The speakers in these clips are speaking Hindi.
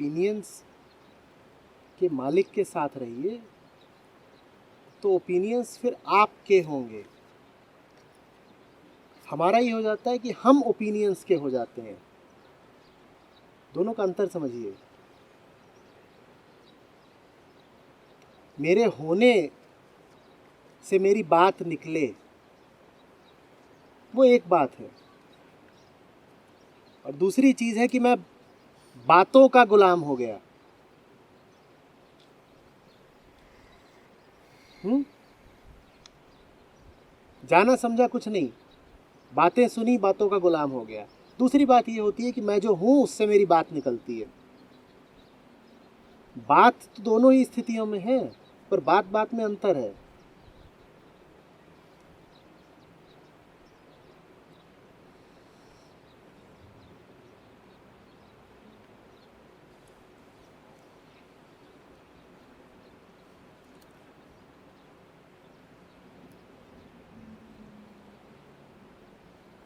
ओपिनियंस के मालिक के साथ रहिए तो ओपिनियंस फिर आपके होंगे। हमारा ये हो जाता है कि हम ओपिनियंस के हो जाते हैं। दोनों का अंतर समझिए। मेरे होने से मेरी बात निकले वो एक बात है, और दूसरी चीज़ है कि मैं बातों का गुलाम हो गया। जाना समझा कुछ नहीं, बातें सुनी, बातों का गुलाम हो गया। दूसरी बात ये होती है कि मैं जो हूं उससे मेरी बात निकलती है। बात तो दोनों ही स्थितियों में है, पर बात बात में अंतर है।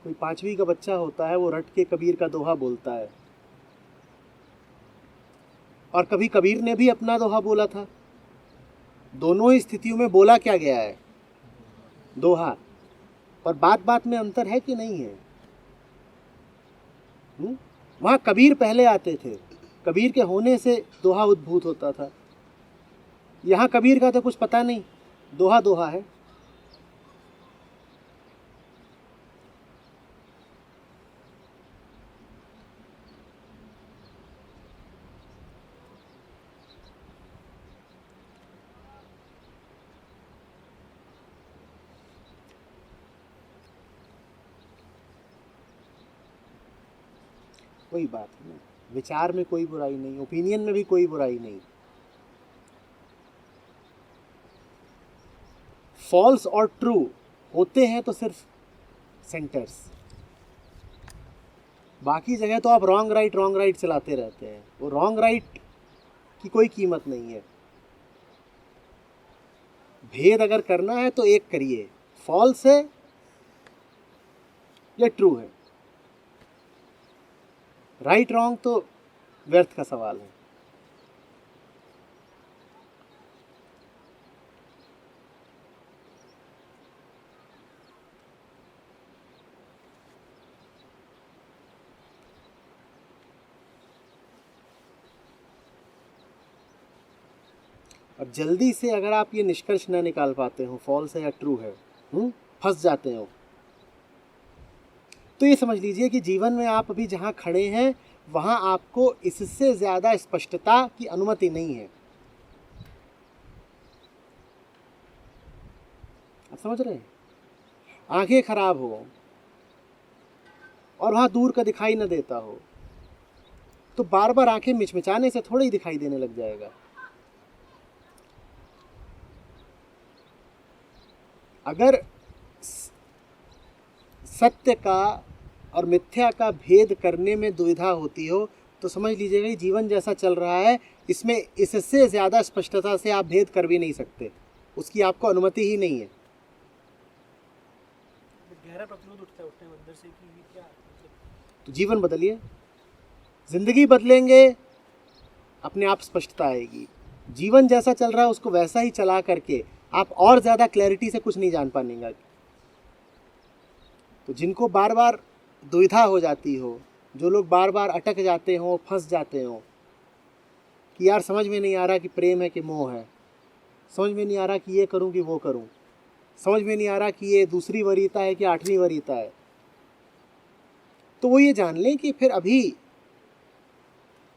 कोई 5वीं का बच्चा होता है, वो रट के कबीर का दोहा बोलता है, और कभी कबीर ने भी अपना दोहा बोला था। दोनों ही स्थितियों में बोला क्या गया है? दोहा। पर बात बात में अंतर है कि नहीं है? वहां कबीर पहले आते थे, कबीर के होने से दोहा उद्भूत होता था। यहाँ कबीर का तो कुछ पता नहीं, दोहा दोहा है। वही बात है ना, विचार में कोई बुराई नहीं, ओपिनियन में भी कोई बुराई नहीं। फॉल्स और ट्रू होते हैं तो सिर्फ सेंटर्स, बाकी जगह तो आप रॉन्ग राइट चलाते रहते हैं। वो रॉन्ग राइट की कोई कीमत नहीं है। भेद अगर करना है तो एक करिए, फॉल्स है या ट्रू है। राइट रॉन्ग तो व्यर्थ का सवाल है। और जल्दी से अगर आप ये निष्कर्ष न निकाल पाते हो फॉल्स है या ट्रू है, फंस जाते हो, तो ये समझ लीजिए कि जीवन में आप अभी जहाँ खड़े हैं वहाँ आपको इससे ज़्यादा स्पष्टता की अनुमति नहीं है। आप समझ रहे हैं? आंखें खराब हो और वहाँ दूर का दिखाई न देता हो, तो बार बार आंखें मिचमिचाने से थोड़ा ही दिखाई देने लग जाएगा। अगर सत्य का और मिथ्या का भेद करने में दुविधा होती हो तो समझ लीजिएगा जीवन जैसा चल रहा है इसमें इससे ज़्यादा स्पष्टता से आप भेद कर भी नहीं सकते, उसकी आपको अनुमति ही नहीं है। गहरा प्रतिरोध उठता है उठने अंदर से कि क्या तो जीवन बदलिए, जिंदगी बदलेंगे, अपने आप स्पष्टता आएगी। जीवन जैसा चल रहा है उसको वैसा ही चला करके आप और ज़्यादा क्लैरिटी से कुछ नहीं जान पाएंगे। तो जिनको बार बार दुविधा हो जाती हो, जो लोग बार बार अटक जाते हो, फंस जाते हो कि यार समझ में नहीं आ रहा कि प्रेम है कि मोह है, समझ में नहीं आ रहा कि ये करूं कि वो करूं, समझ में नहीं आ रहा कि ये दूसरी वरीयता है कि 8वीं वरीयता है, तो वो ये जान लें कि फिर अभी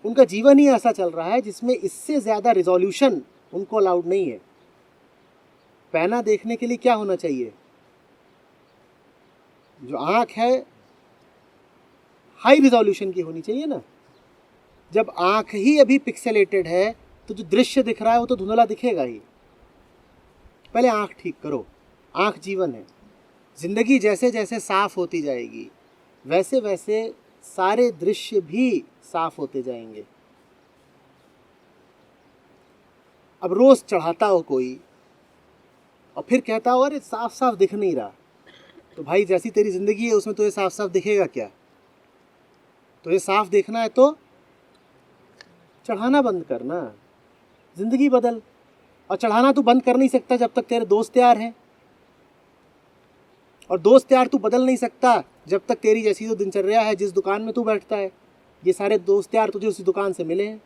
उनका जीवन ही ऐसा चल रहा है जिसमें इससे ज़्यादा रिजोल्यूशन उनको अलाउड नहीं है। पैना देखने के लिए क्या होना चाहिए? जो आँख है हाई रिजोल्यूशन की होनी चाहिए ना। जब आँख ही अभी पिक्सेलेटेड है तो जो दृश्य दिख रहा है वो तो धुंधला दिखेगा ही। पहले आँख ठीक करो। आँख जीवन है। जिंदगी जैसे जैसे साफ होती जाएगी वैसे वैसे सारे दृश्य भी साफ होते जाएंगे। अब रोज चढ़ाता हो कोई और फिर कहता हो अरे साफ साफ दिख नहीं रहा, तो भाई जैसी तेरी जिंदगी है उसमें तुझे साफ साफ दिखेगा क्या? तुझे साफ देखना है तो चढ़ाना बंद करना, जिंदगी बदल। और चढ़ाना तू बंद कर नहीं सकता जब तक तेरे दोस्त यार हैं, और दोस्त यार तू बदल नहीं सकता जब तक तेरी जैसी जो दिनचर्या है, जिस दुकान में तू बैठता है, ये सारे दोस्त यार तुझे उसी दुकान से मिले हैं।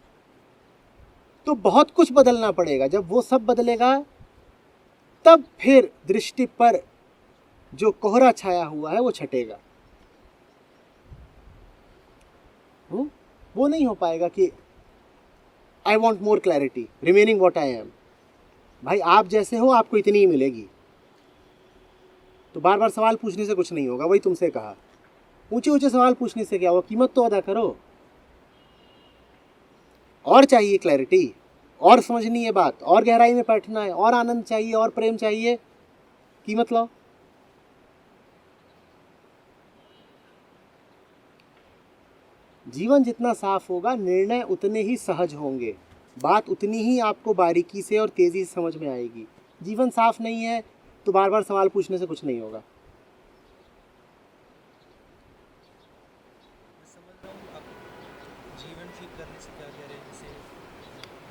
तो बहुत कुछ बदलना पड़ेगा। जब वो सब बदलेगा तब फिर दृष्टि पर जो कोहरा छाया हुआ है वो छटेगा। वो नहीं हो पाएगा कि I want more clarity remaining what I am. भाई आप जैसे हो आपको इतनी ही मिलेगी, तो बार बार सवाल पूछने से कुछ नहीं होगा। वही तुमसे कहा, ऊंचे ऊंचे सवाल पूछने से क्या होगा, कीमत तो अदा करो। और चाहिए क्लैरिटी, और समझनी है बात, और गहराई में बैठना है, और आनंद चाहिए, और प्रेम चाहिए, कीमत लो। जीवन जितना साफ होगा निर्णय उतने ही सहज होंगे, बात उतनी ही आपको बारीकी से और तेज़ी से समझ में आएगी। जीवन साफ नहीं है तो बार बार सवाल पूछने से कुछ नहीं होगा। मैं समझ रहा हूँ आप जीवन ठीक करने से क्या कह रहे हैं, जैसे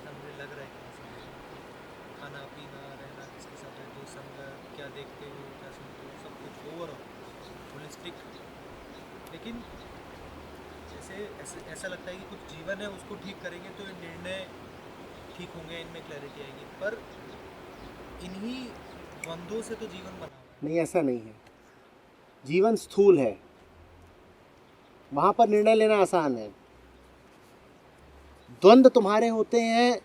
हमें लग रहा है कि खाना पीना रहना किसके साथ है, दो संग, क्या देखते हो क्या सुनते हो, सब कुछ ओवरऑल होलिस्टिक। लेकिन जैसे ऐसा लगता है कि कुछ जीवन है उसको ठीक करेंगे तो ये निर्णय ठीक होंगे, इनमें क्लैरिटी आएगी, पर इन्हीं द्वंद्वों से तो जीवन बना हुआ है। नहीं, ऐसा नहीं है। जीवन स्थूल है, वहाँ पर निर्णय लेना आसान है। द्वंद्व तुम्हारे होते हैं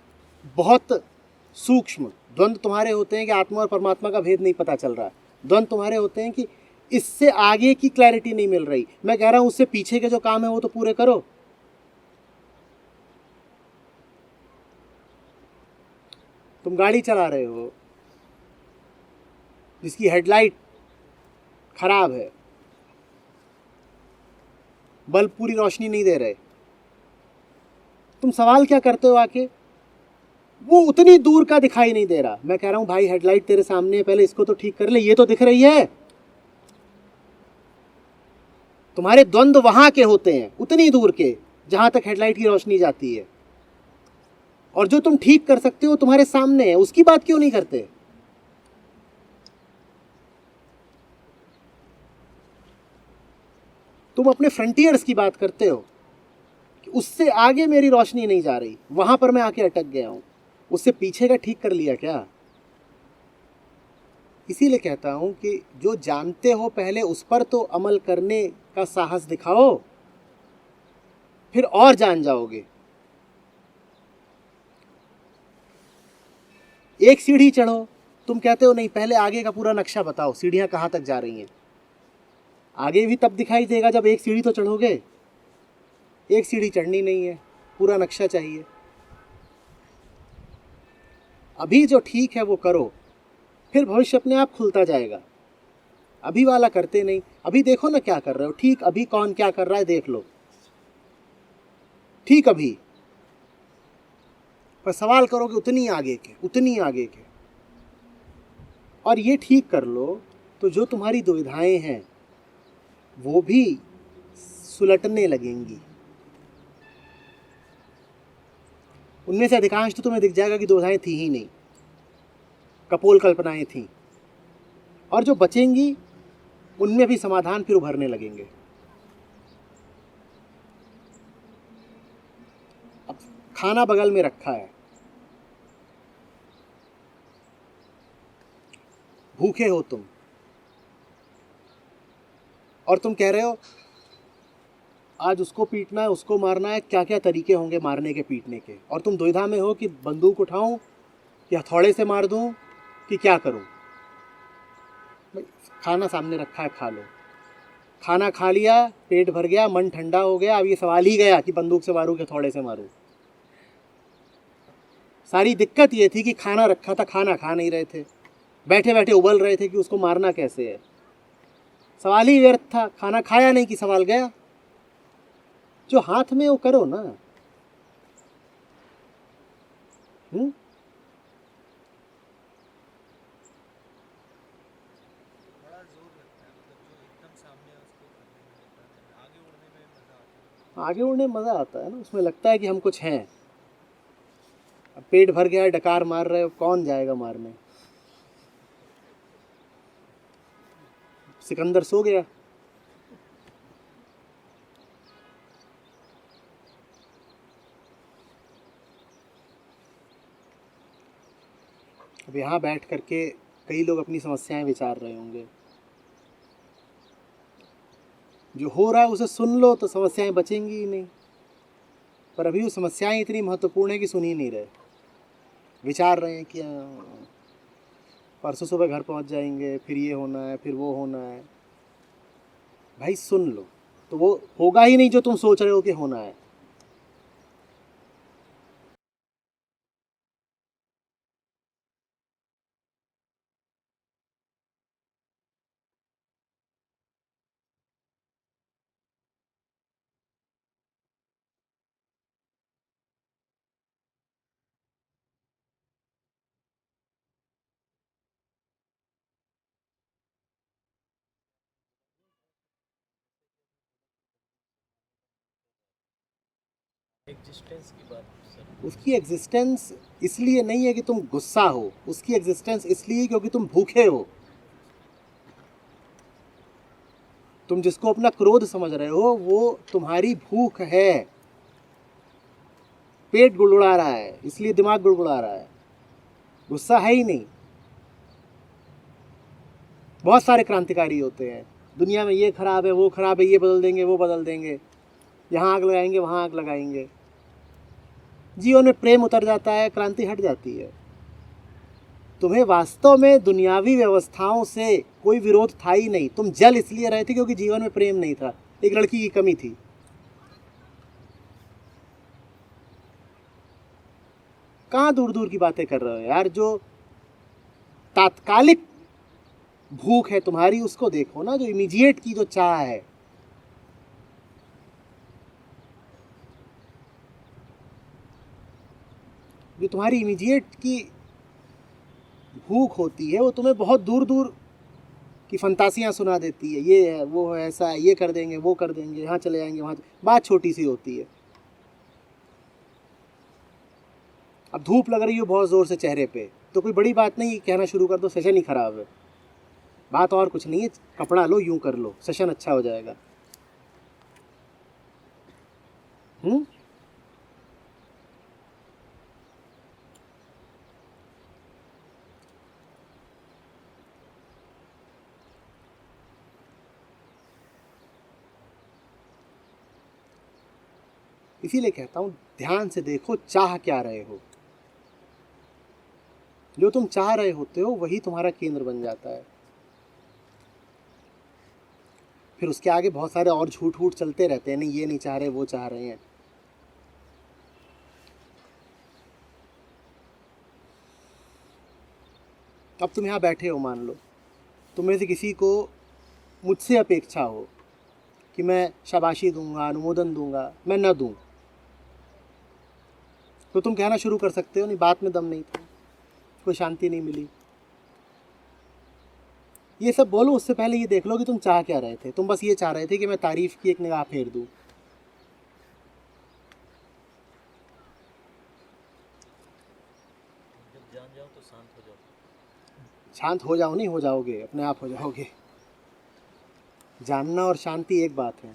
बहुत सूक्ष्म, द्वंद्व तुम्हारे होते हैं कि आत्मा और परमात्मा का भेद नहीं पता चल रहा। द्वंद्व तुम्हारे होते हैं कि इससे आगे की क्लैरिटी नहीं मिल रही। मैं कह रहा हूँ उससे पीछे के जो काम है वो तो पूरे करो। तुम गाड़ी चला रहे हो जिसकी हेडलाइट खराब है, बल्ब पूरी रोशनी नहीं दे रहे, तुम सवाल क्या करते हो आके, वो उतनी दूर का दिखाई नहीं दे रहा। मैं कह रहा हूं भाई हेडलाइट तेरे सामने है, पहले इसको तो ठीक कर ले, ये तो दिख रही है। तुम्हारे द्वंद्व वहां के होते हैं, उतनी दूर के जहां तक हेडलाइट की रोशनी जाती है, और जो तुम ठीक कर सकते हो तुम्हारे सामने है, उसकी बात क्यों नहीं करते। तुम अपने फ्रंटियर्स की बात करते हो कि उससे आगे मेरी रोशनी नहीं जा रही, वहां पर मैं आके अटक गया हूं, उससे पीछे का ठीक कर लिया क्या। इसीलिए कहता हूं कि जो जानते हो पहले उस पर तो अमल करने का साहस दिखाओ, फिर और जान जाओगे। एक सीढ़ी चढ़ो, तुम कहते हो नहीं पहले आगे का पूरा नक्शा बताओ, सीढ़ियां कहां तक जा रही हैं। आगे भी तब दिखाई देगा जब एक सीढ़ी तो चढ़ोगे। एक सीढ़ी चढ़नी नहीं है, पूरा नक्शा चाहिए। अभी जो ठीक है वो करो, फिर भविष्य अपने आप खुलता जाएगा। अभी वाला करते नहीं। अभी देखो ना क्या कर रहे हो, ठीक अभी कौन क्या कर रहा है देख लो, ठीक अभी। पर सवाल करोगे उतनी आगे के, उतनी आगे के, और ये ठीक कर लो तो जो तुम्हारी दुविधाएं हैं वो भी सुलटने लगेंगी। उनमें से अधिकांश तो तुम्हें दिख जाएगा कि दुविधाएं थी ही नहीं, कपोल कल्पनाएं थीं, और जो बचेंगी उनमें भी समाधान फिर उभरने लगेंगे। अब खाना बगल में रखा है, भूखे हो तुम, और तुम कह रहे हो आज उसको पीटना है, उसको मारना है, क्या क्या तरीके होंगे मारने के पीटने के, और तुम दुविधा में हो कि बंदूक उठाऊं कि हथौड़े से मार दूं कि क्या करूं। खाना सामने रखा है, खा लो। खाना खा लिया, पेट भर गया, मन ठंडा हो गया, अब ये सवाल ही गया कि बंदूक से मारूं कि हथौड़े से मारूं। सारी दिक्कत ये थी कि खाना रखा था, खाना खा नहीं रहे थे, बैठे बैठे उबल रहे थे कि उसको मारना कैसे है। सवाल ही व्यर्थ था, खाना खाया नहीं कि सवाल गया। जो हाथ में वो करो ना। बड़ा जोर लगता है, मतलब जो एकदम सामने है उसको करने में लगता है, आगे उड़ने में मज़ा आता है। आगे उड़ने में मज़ा आता है ना, उसमें लगता है कि हम कुछ हैं, पेट भर गया है, डकार मार रहे हो, कौन जाएगा मारने? सिकंदर सो गया। अब यहाँ बैठ करके कई लोग अपनी समस्याएं विचार रहे होंगे। जो हो रहा है उसे सुन लो तो समस्याएं बचेंगी ही नहीं, पर अभी वो समस्याएं इतनी महत्वपूर्ण है कि सुन ही नहीं रहे। विचार रहे हैं कि परसों सुबह घर पहुंच जाएंगे, फिर ये होना है, फिर वो होना है। भाई सुन लो तो वो होगा ही नहीं जो तुम सोच रहे हो कि होना है। एग्जिस्टेंस की बात सर। उसकी एग्जिस्टेंस इसलिए नहीं है कि तुम गुस्सा हो, उसकी एग्जिस्टेंस इसलिए क्योंकि तुम भूखे हो। तुम जिसको अपना क्रोध समझ रहे हो वो तुम्हारी भूख है। पेट गुड़गुड़ा रहा है इसलिए दिमाग गुड़गुड़ा रहा है, गुस्सा है ही नहीं। बहुत सारे क्रांतिकारी होते हैं दुनिया में, ये खराब है, वो खराब है, ये बदल देंगे, वो बदल देंगे, यहाँ आग लगाएंगे, वहाँ आग लगाएंगे। जीवन में प्रेम उतर जाता है, क्रांति हट जाती है। तुम्हें वास्तव में दुनियावी व्यवस्थाओं से कोई विरोध था ही नहीं। तुम जल इसलिए रहे थे क्योंकि जीवन में प्रेम नहीं था, एक लड़की की कमी थी। कहाँ दूर दूर की बातें कर रहे हो यार? जो तात्कालिक भूख है तुम्हारी उसको देखो ना, जो इमीडिएट की जो चाह है। जो तुम्हारी इमीडिएट की भूख होती है वो तुम्हें बहुत दूर दूर की फंतासियाँ सुना देती है। ये है, वो है, ऐसा है, ये कर देंगे, वो कर देंगे, यहाँ चले जाएंगे, वहाँ। बात छोटी सी होती है। अब धूप लग रही हो बहुत ज़ोर से चेहरे पे तो कोई बड़ी बात नहीं, कहना शुरू कर दो सेशन ही ख़राब है। बात और कुछ नहीं है, कपड़ा लो, यूं कर लो, सेशन अच्छा हो जाएगा। इसीलिए कहता हूँ ध्यान से देखो चाह क्या रहे हो। जो तुम चाह रहे होते हो वही तुम्हारा केंद्र बन जाता है। फिर उसके आगे बहुत सारे और झूठ वूठ चलते रहते हैं, नहीं ये नहीं चाह रहे, वो चाह रहे हैं। अब तुम यहाँ बैठे हो, मान लो तुम में से किसी को मुझसे अपेक्षा हो कि मैं शाबाशी दूंगा, अनुमोदन दूंगा, मैं न दूं, तो तुम कहना शुरू कर सकते हो नहीं बात में दम नहीं था, कोई शांति नहीं मिली। ये सब बोलो उससे पहले ये देख लो कि तुम चाह क्या रहे थे। तुम बस ये चाह रहे थे कि मैं तारीफ की एक निगाह फेर दूं। जब जान जाओ तो शांत हो जाओ। शांत हो जाओ नहीं, हो जाओगे, अपने आप हो जाओगे। जानना और शांति एक बात है।